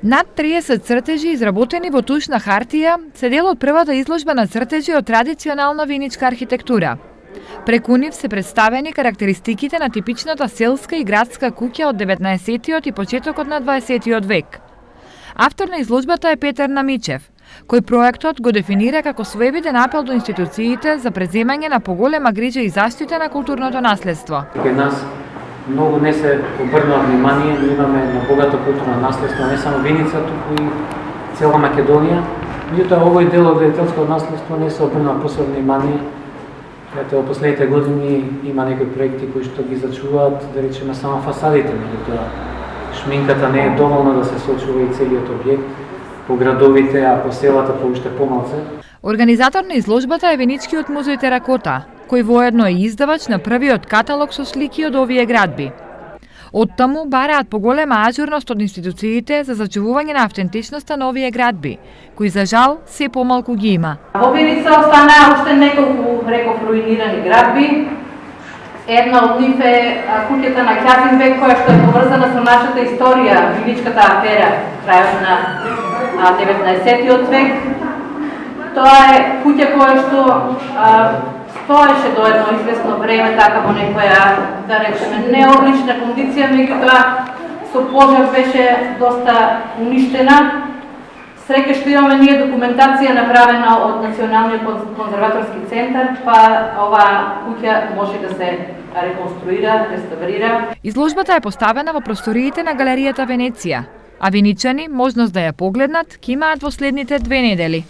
Над 30 цртежи изработени во тушна хартија се дел од првата изложба на цртежи од традиционална виничка архитектура. Преку нив се представени карактеристиките на типичната селска и градска куќа од 19-тиот и почетокот на 20-тиот век. Автор на изложбата е Петар Намичев, кој проектот го дефинира како своевиден апел до институциите за преземање на поголема грижа и заштита на културното наследство. Кај нас многу не се обрнува внимание, но имаме на богато културно наследство, не само Виница, туку и цела Македонија. Меѓутоа, овој дел од градителското наследство не се обрнува посебно внимание. Во последните години има некои проекти кои што ги зачуваат, да речеме, само фасадите, меѓутоа шминката не е доволна да се сочува и целиот објект, по градовите, а по селата по уште помалце. Организатор на изложбата е Виничкиот музеј Теракота, кој воедно е издавач на првиот каталог со слики од овие градби. Оттаму бараат поголема ажурност од институциите за зачувување на автентичноста на овие градби, кои за жал се помалку ги има. Во Виница останаа уште неколку, реков, руинирани градби. Една од нив е куќата на Ќазинбек, која што е поврзана со нашата историја, Виничката афера, крајот на 19-тиот век. Тоа е куќа која што стоеше до едно известно време така во некоја, да речеме, неодлична кондиција, меѓутоа со пожар беше доста уништена. Среќа што имаме ние документација направена од Националниот конзерваторски центар, па оваа куќа може да се реконструира, реставрира. Изложбата е поставена во просториите на галеријата Венеција, а виничани можност да ја погледнат ќе имаат во следните 2 недели.